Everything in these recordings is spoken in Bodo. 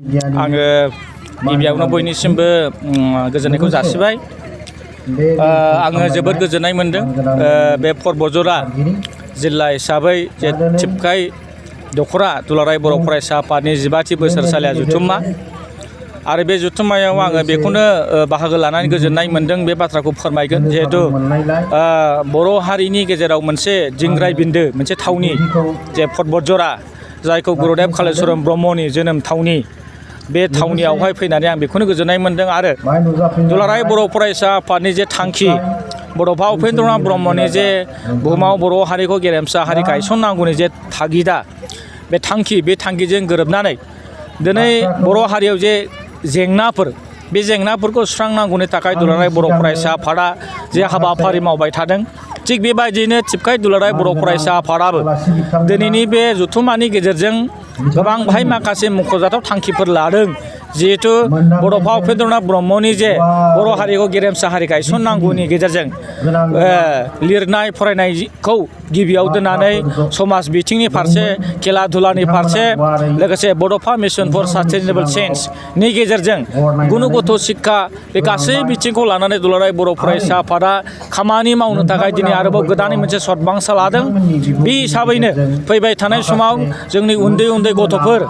आङो गिबियावनो बयनिसिमबो गोजोननायखौ जासिबाय। आङो जोबोद गोजोननाय मोनदों बे पर्बतजरा जिल्ला हिसाबै जे थिपकाय दख'रा दुलाराय बर' फरायसा आफादनि 15थि बोसोरसालिया जथुम्मा आरो बे जथुम्मायाव आङो बेखौनो बाहागो लानानै गोजोननाय मोनदों। बे बाथ्राखौ फोरमायगोन जिहेतु बर' हारिनि गेजेराव मोनसे दिंग्राय बिन्दो मोनसे थावनि जे पर्बतजरा जायखौ गुरुदेव कालिचरन ब्रह्मनि जोनोम थावनि बे थावनियावहाय फैनानै आं बेखौनो गोजोननाय मोनदों आरो दुलाराय बर' फरायसा आफादनि जे थांखि बड'फा उपेन्द्रनाथ ब्रह्मनि जे बुहुमाव बर' हारिखौ गेरेमसा हारि गायसननांगौनि जे थागिदा बे थांखिजों गोरोबनानै दिनै बर' हारियाव जे जेंनाफोर बे जेंनाफोरखौ सुस्रांनांगौनि थाखाय दुलाराय बर' फरायसा आफादा जे हाबाफारि मावबाय थादों। थिग बेबायदिनो थिपकाय दुलाराय बर' फरायसा आफादाबो दिनैनि बे जथुम्मानि गेजेरजों गोबां बाहाय माखासे मख'जाथाव थांखिफोर लादों। जिहेतु बड'फा उपेन्द्रनाथ ब्रह्मनि जे बर' हारिखौ गेरेमसा हारि गायसननांगौनि गेजेरजों लिरनाय फरायनायखौ गिबियाव दोननानै समाज बिथिंनि फारसे खेला धुलानि फारसे लोगोसे बड'फा मिशन फर सास्टेनेबल चेन्जनि गेजेरजों गुन गथ' शिक्षा बे गासै बिथिंखौ लानानै दुलाराय बर' फरायसा आफादा खामानि मावनो थाखाय दिनै आरोबाव गोदानै मोनसे सदबांसा लादों। बे हिसाबैनो फैबाय थानाय समाव जोंनि उन्दै उन्दै गथ'फोर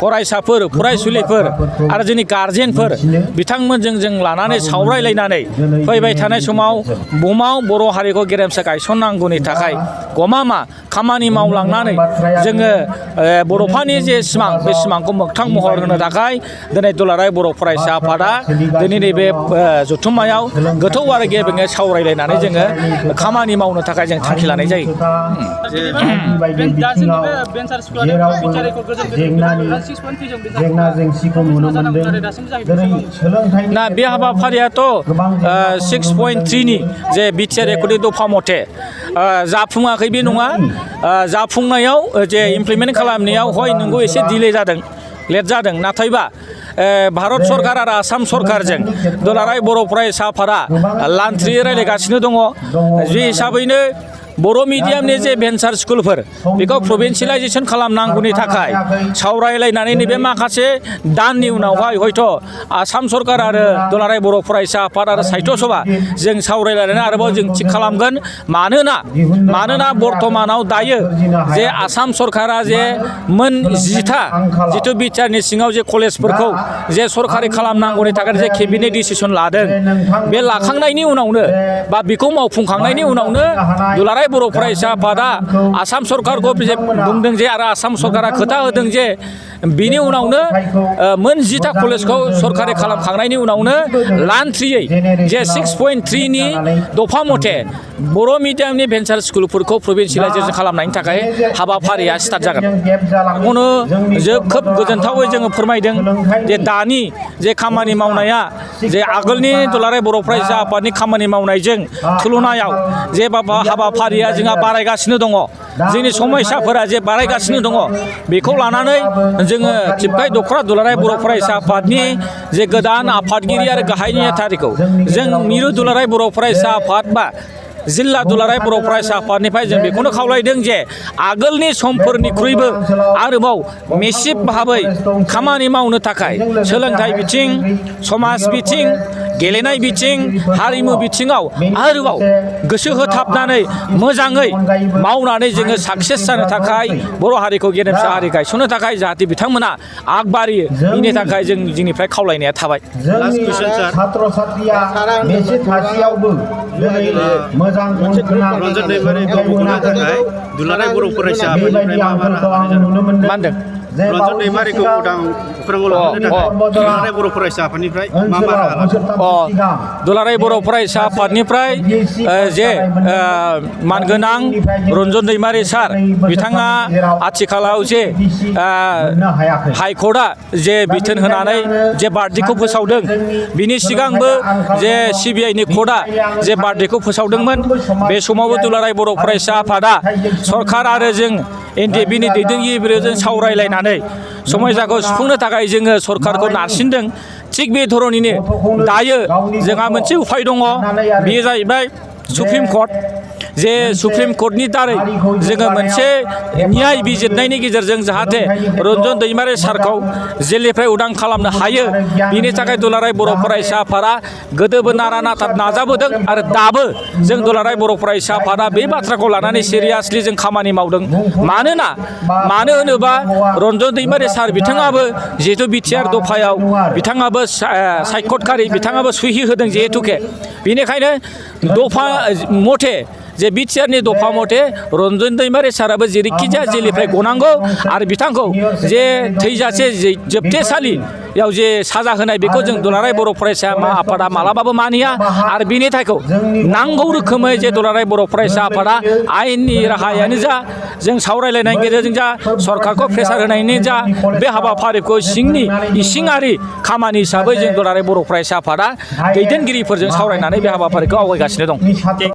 फरायसाफोर फरायसुलिफोर आरो जोंनि गारजेनफोर बिथांमोनजों जों लानानै सावरायलायनानै फैबाय थानाय समाव बुहुमाव बर' हारिखौ गेरेमसा गायसननांगौनि थाखाय गमामा खामानि मावलांनानै जोङो बड'फानि जे सिमां बे सिमांखौ मोगथां महर होनो थाखाय दिनै दुलाराय बर' फरायसा आफादा दिनैनि बे जथुम्मायाव गोथौ आरो गेबेङै सावरायलायनानै जोङो खामानि मावनो थाखाय जों थांखि लानाय जायो। ना बे हाबाफारियाथ' 6.3नि जे बिटिआर एकर्डनि दफा मथे जाफुङाखै बे नङा। जाफुंनायाव जे इमप्लिमेन्ट खालामनायाव हय नंगौ एसे डिले जादों लेट जादों नाथायबा भारत सरकार आरो आसाम सरकारजों दुलाराय बर' फरायसा आफादा लान्थ्रियै रायज्लायगासिनो दङ। बे हिसाबैनो बर' मिडियामनि जे भेन्सार स्कुलफोर बेखौ प्रभिन्सियेलाइजेसन खालामनांगौनि थाखाय सावरायलायनानै नैबे माखासे दाननि उनावहाय हयथ' आसाम सरकार आरो दुलाराय बर' फरायसा आफाद आरो साहित्य सभा जों सावरायलायनानै आरोबाव जों थिग खालामगोन। मानोना बर्थमानाव दायो जे आसाम सरकारा जे मोन 10था जिथु बिटिआरनि सिङाव जे कलेजफोरखौ जे सरकारि खालामनांगौनि थाखाय जे केबिनेट डिसिसन लादों बे लाखांनायनि उनावनो बा बेखौ मावफुंखांनायनि उनावनो दुलाराय बर' फरायसा आफादा आसाम सरकारखौ बुंदों जे आरो आसाम सरकारा खोथा होदों जे बिनि उनावनो मोन 10था कलेजखौ सरकारि खालामखांनायनि उनावनो लान्थ्रियै जे 6.3नि दफा मथे बर' मिडियामनि भेन्सार स्कुलफोरखौ प्रभिन्सियेलाइजेसन खालामनायनि थाखाय हाबाफारिया स्टार्ट जागोन। बेखौनो खोब गोजोनथावै जोङो फोरमायदों जे दानि जे खामानि मावनाया जे आगोलनि दुलाराय बर' फरायसा आफादनि खामानि मावनायजों थुलुनायाव जे हाबाफारिया जोंहा बारायगासिनो दङ। जोंनि समयसाफोरा जे बारायगासिनो दङ बेखौ लानानै जोङो थिपकाय दख'रा दुलाराय बर' फरायसा आफादनि जे गोदान आफादगिरि आरो गाहाय नेहाथारिखौ जों मिरु दुलाराय बर' फरायसा आफाद बा जिल्ला दुलाराय बर' फरायसा आफादनिफ्राय जों बेखौनो खावलायदों जे आगोलनि समफोरनिख्रुइबो आरोबाव मेसिभ भाबै खामानि मावनो थाखाय सोलोंथाइ बिथिं समाज बिथिं गेलेनाय बिथिं हारिमु बिथिङाव आरोबाव गोसो होथाबनानै मोजाङै मावनानै जोङो साक्सेस जानो थाखाय बर' हारिखौ गेरेमसा हारि गायसननो थाखाय जाहाथे बिथांमोना आगबारियो बिनि थाखाय जों जोंनिफ्राय खावलायनाया थाबाय। रन्जन दैमारिखौ मख'नो थाखाय दुलाराय बर' फरायसा आफादनिफ्राय मा होनदों रन्जन दैमारिखौ उदां फोरोंगौ लाहोनो थाखाय दुलाराय बर' फरायसा आफादनिफ्राय मा राहा लादों? दुलाराय बर' फरायसा आफादनिफ्राय जे मानगोनां रन्जन दैमारि सार बिथाङा आथिखालाव जे हाइकर्टआ जे बिथोन होनानै जे बार्डिक्टखौ फोसावदों बिनि सिगांबो जे सिबिआइनि कर्टआ जे बार्डिक्टखौ फोसावदोंमोन बे समावबो दुलाराय बर' फरायसा आफादा सरकार आरो जों एनडिएफबिनि दैदेनगिरिफोरजों सावरायलायनानै समयसाखौ सुफुंनो थाखाय जोङो सरकारखौ नारसिनदों। थिग बे धरनिनो दायो जोंहा मोनसे उफाय दङ बेयो जाहैबाय सुप्रिम कर्ट जे सुप्रिम कर्टनि दारै जोङो मोनसे न्याय बिजिरनायनि गेजेरजों जाहाथे रन्जन दैमारि सारखौ जेलनिफ्राय उदां खालामनो हायो बिनि थाखाय दुलाराय बर' फरायसा आफादा गोदोबो नारा नाथा नाजाबोदों आरो दाबो जों दुलाराय बर' फरायसा आफादा बे बाथ्राखौ लानानै सिरियासलि जों खामानि मावदों मानो होनोबा रन्जन दैमारि सार बिथाङाबो जिहेतु बिटिआर दफायाव बिथाङाबो सायख'थखारि बिथाङाबो सहि होदों जिहेतुके बेनिखायनो दफा मथे जे बिटिआरनि दफा मथे रन्जन दैमारि साराबो जेरैखि जाया जेलनिफ्राय गनांगौ आरो बिथांखौ जे थैजासे जोबथेसालियाव जे साजा होनाय बेखौ जों दुलाराय बर' फरायसा आफादा मालाबाबो मानिया आरो बिनि थाखाय नांगौ रोखोमै जे दुलाराय बर' फरायसा आफादा आयेननि राहायानो जा जों सावरायलायनायनि गेजेरजों जा सरकारखौ प्रेसार होनायनि जा बे हाबाफारिखौ सिंनि इसिङारि खामानि हिसाबै जों दुलाराय बर' फरायसा आफादा दैदेनगिरिफोरजों सावरायनानै बे हाबाफारिखौ आवगायगासिनो दं।